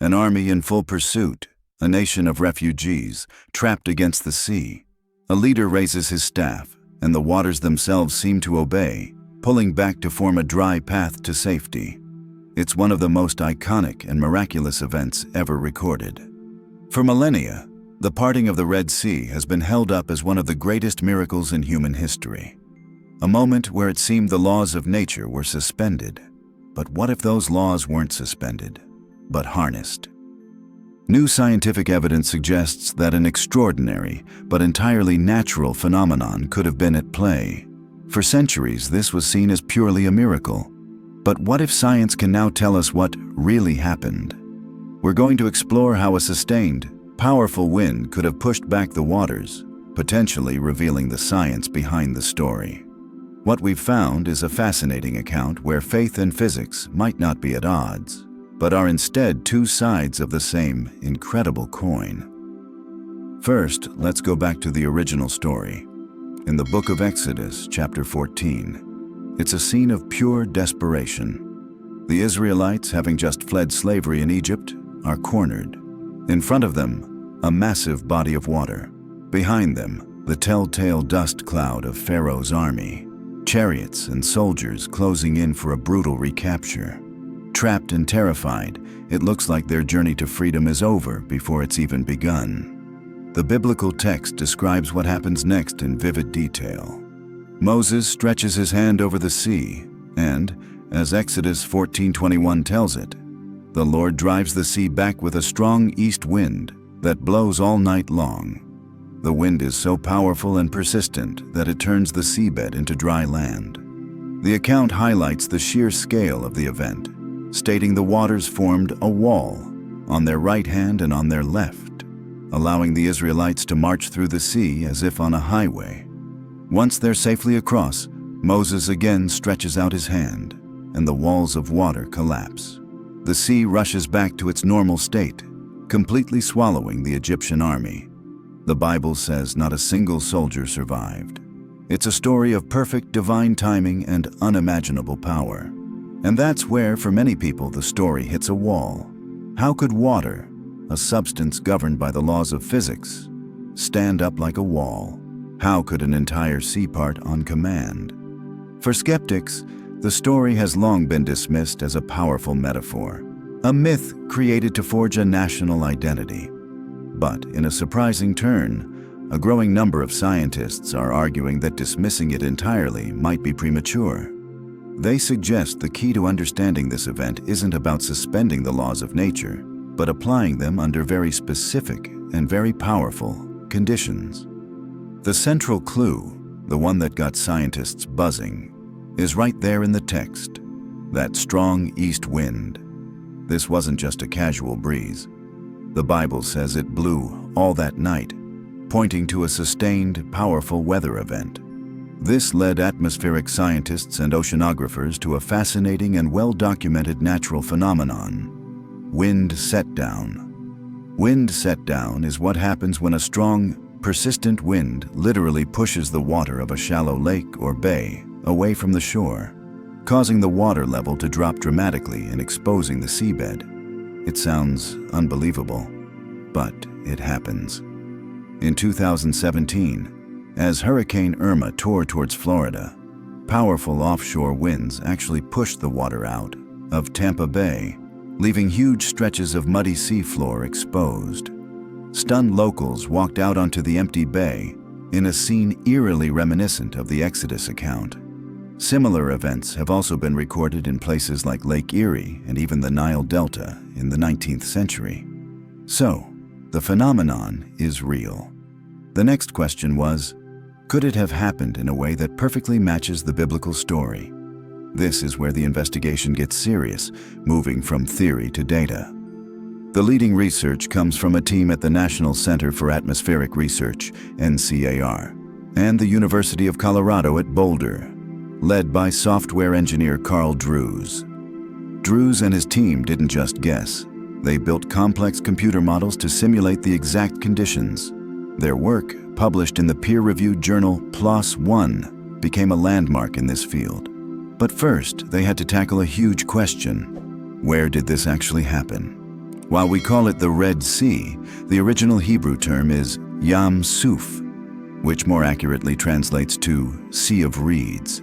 An army in full pursuit, a nation of refugees, trapped against the sea. A leader raises his staff, and the waters themselves seem to obey, pulling back to form a dry path to safety. It's one of the most iconic and miraculous events ever recorded. For millennia, the parting of the Red Sea has been held up as one of the greatest miracles in human history. A moment where it seemed the laws of nature were suspended. But what if those laws weren't suspended, but harnessed? New scientific evidence suggests that an extraordinary but entirely natural phenomenon could have been at play. For centuries, this was seen as purely a miracle. But what if science can now tell us what really happened? We're going to explore how a sustained, powerful wind could have pushed back the waters, potentially revealing the science behind the story. What we've found is a fascinating account where faith and physics might not be at odds, but are instead two sides of the same incredible coin. First, let's go back to the original story. In the book of Exodus, chapter 14, it's a scene of pure desperation. The Israelites, having just fled slavery in Egypt, are cornered. In front of them, a massive body of water. Behind them, the telltale dust cloud of Pharaoh's army. Chariots and soldiers closing in for a brutal recapture. Trapped and terrified, it looks like their journey to freedom is over before it's even begun. The biblical text describes what happens next in vivid detail. Moses stretches his hand over the sea, and, as Exodus 14:21 tells it, the Lord drives the sea back with a strong east wind that blows all night long. The wind is so powerful and persistent that it turns the seabed into dry land. The account highlights the sheer scale of the event, stating the waters formed a wall on their right hand and on their left, allowing the Israelites to march through the sea as if on a highway. Once they're safely across, Moses again stretches out his hand, and the walls of water collapse. The sea rushes back to its normal state, completely swallowing the Egyptian army. The Bible says not a single soldier survived. It's a story of perfect divine timing and unimaginable power. And that's where, for many people, the story hits a wall. How could water, a substance governed by the laws of physics, stand up like a wall? How could an entire sea part on command? For skeptics, the story has long been dismissed as a powerful metaphor, a myth created to forge a national identity. But in a surprising turn, a growing number of scientists are arguing that dismissing it entirely might be premature. They suggest the key to understanding this event isn't about suspending the laws of nature, but applying them under very specific and very powerful conditions. The central clue, the one that got scientists buzzing, is right there in the text, that strong east wind. This wasn't just a casual breeze. The Bible says it blew all that night, pointing to a sustained, powerful weather event. This led atmospheric scientists and oceanographers to a fascinating and well-documented natural phenomenon: wind set-down. Wind set-down is what happens when a strong, persistent wind literally pushes the water of a shallow lake or bay away from the shore, causing the water level to drop dramatically and exposing the seabed. It sounds unbelievable, but it happens. In 2017, as Hurricane Irma tore towards Florida, powerful offshore winds actually pushed the water out of Tampa Bay, leaving huge stretches of muddy seafloor exposed. Stunned locals walked out onto the empty bay in a scene eerily reminiscent of the Exodus account. Similar events have also been recorded in places like Lake Erie and even the Nile Delta in the 19th century. So, the phenomenon is real. The next question was, could it have happened in a way that perfectly matches the biblical story? This is where the investigation gets serious, moving from theory to data. The leading research comes from a team at the National Center for Atmospheric Research, NCAR, and the University of Colorado at Boulder, led by software engineer Carl Drews. Drews and his team didn't just guess. They built complex computer models to simulate the exact conditions. Their work, published in the peer-reviewed journal PLOS One, became a landmark in this field. But first, they had to tackle a huge question. Where did this actually happen? While we call it the Red Sea, the original Hebrew term is Yam Suf, which more accurately translates to Sea of Reeds.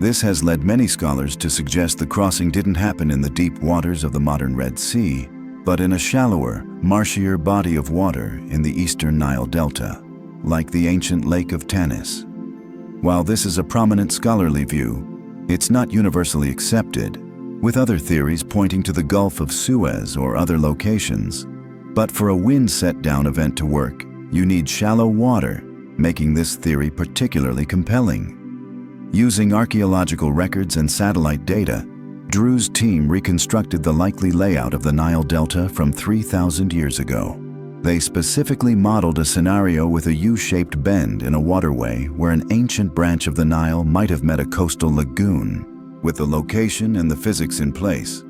This has led many scholars to suggest the crossing didn't happen in the deep waters of the modern Red Sea, but in a shallower, marshier body of water in the eastern Nile Delta, like the ancient Lake of Tanis. While this is a prominent scholarly view, it's not universally accepted, with other theories pointing to the Gulf of Suez or other locations. But for a wind set-down event to work, you need shallow water, making this theory particularly compelling. Using archaeological records and satellite data, Drew's team reconstructed the likely layout of the Nile Delta from 3,000 years ago. They specifically modeled a scenario with a U-shaped bend in a waterway where an ancient branch of the Nile might have met a coastal lagoon. With the location and the physics in place,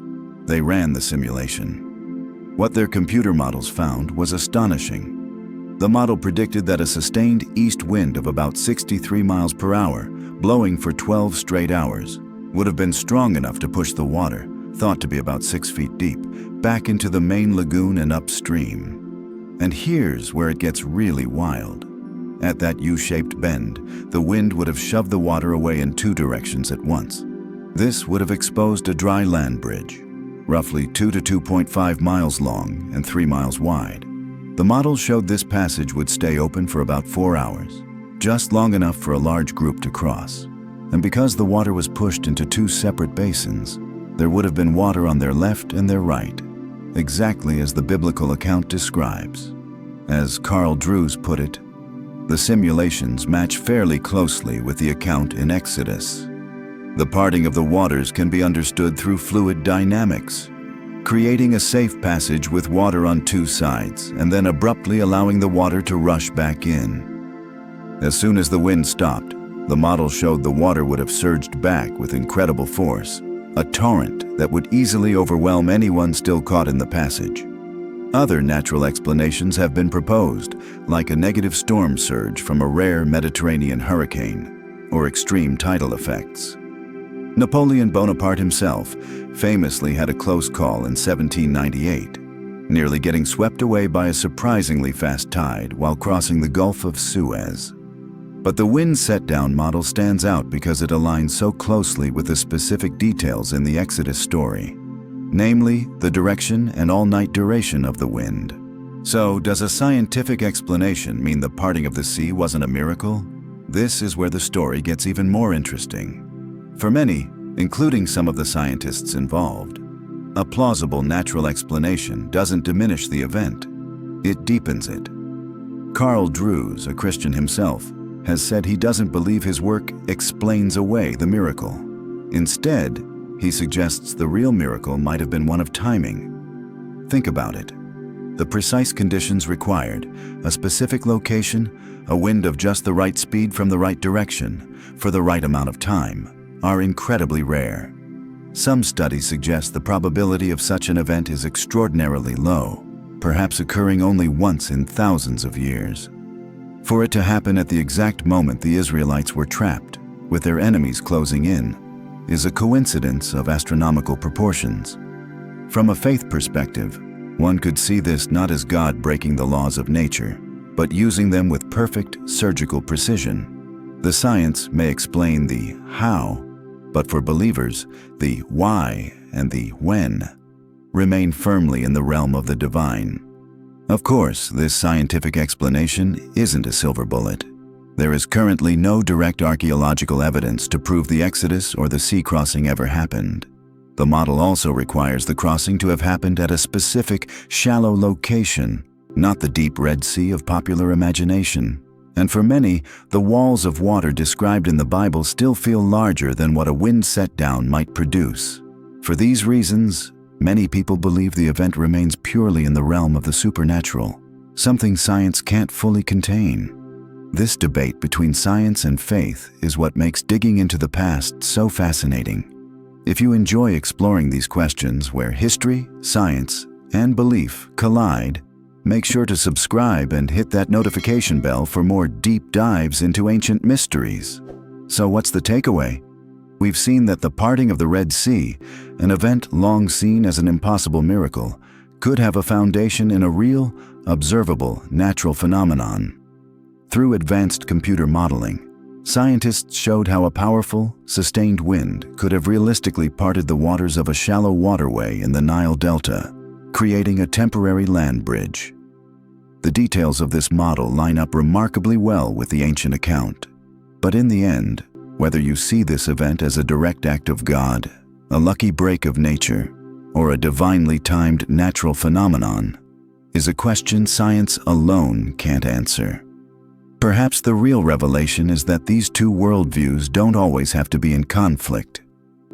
they ran the simulation. What their computer models found was astonishing. The model predicted that a sustained east wind of about 63 miles per hour, blowing for 12 straight hours, would have been strong enough to push the water, thought to be about 6 feet deep, back into the main lagoon and upstream. And here's where it gets really wild. At that U-shaped bend, the wind would have shoved the water away in 2 directions at once. This would have exposed a dry land bridge, roughly 2 to 2.5 miles long and 3 miles wide. The model showed this passage would stay open for about 4 hours, just long enough for a large group to cross. And because the water was pushed into 2 separate basins, there would have been water on their left and their right, exactly as the biblical account describes. As Carl Drews put it, the simulations match fairly closely with the account in Exodus. The parting of the waters can be understood through fluid dynamics, creating a safe passage with water on 2 sides and then abruptly allowing the water to rush back in. As soon as the wind stopped, the model showed the water would have surged back with incredible force, a torrent that would easily overwhelm anyone still caught in the passage. Other natural explanations have been proposed, like a negative storm surge from a rare Mediterranean hurricane, or extreme tidal effects. Napoleon Bonaparte himself famously had a close call in 1798, nearly getting swept away by a surprisingly fast tide while crossing the Gulf of Suez. But the wind set-down model stands out because it aligns so closely with the specific details in the Exodus story, namely the direction and all-night duration of the wind. So, does a scientific explanation mean the parting of the sea wasn't a miracle? This is where the story gets even more interesting. For many, including some of the scientists involved, a plausible natural explanation doesn't diminish the event, it deepens it. Carl Drews, a Christian himself, has said he doesn't believe his work explains away the miracle. Instead, he suggests the real miracle might have been one of timing. Think about it. The precise conditions required, a specific location, a wind of just the right speed from the right direction, for the right amount of time, are incredibly rare. Some studies suggest the probability of such an event is extraordinarily low, perhaps occurring only once in thousands of years. For it to happen at the exact moment the Israelites were trapped, with their enemies closing in, is a coincidence of astronomical proportions. From a faith perspective, one could see this not as God breaking the laws of nature, but using them with perfect surgical precision. The science may explain the how, but for believers, the why and the when remain firmly in the realm of the divine. Of course, this scientific explanation isn't a silver bullet. There is currently no direct archaeological evidence to prove the Exodus or the sea crossing ever happened. The model also requires the crossing to have happened at a specific, shallow location, not the deep Red Sea of popular imagination. And for many, the walls of water described in the Bible still feel larger than what a wind set-down might produce. For these reasons, many people believe the event remains purely in the realm of the supernatural, something science can't fully contain. This debate between science and faith is what makes digging into the past so fascinating. If you enjoy exploring these questions where history, science, and belief collide, make sure to subscribe and hit that notification bell for more deep dives into ancient mysteries. So what's the takeaway? We've seen that the parting of the Red Sea, an event long seen as an impossible miracle, could have a foundation in a real, observable, natural phenomenon. Through advanced computer modeling, scientists showed how a powerful, sustained wind could have realistically parted the waters of a shallow waterway in the Nile Delta, creating a temporary land bridge. The details of this model line up remarkably well with the ancient account. But in the end, whether you see this event as a direct act of God, a lucky break of nature, or a divinely timed natural phenomenon, is a question science alone can't answer. Perhaps the real revelation is that these two worldviews don't always have to be in conflict.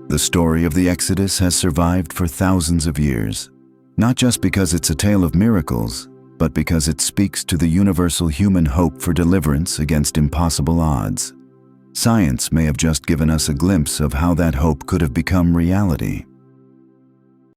The story of the Exodus has survived for thousands of years, not just because it's a tale of miracles, but because it speaks to the universal human hope for deliverance against impossible odds. Science may have just given us a glimpse of how that hope could have become reality.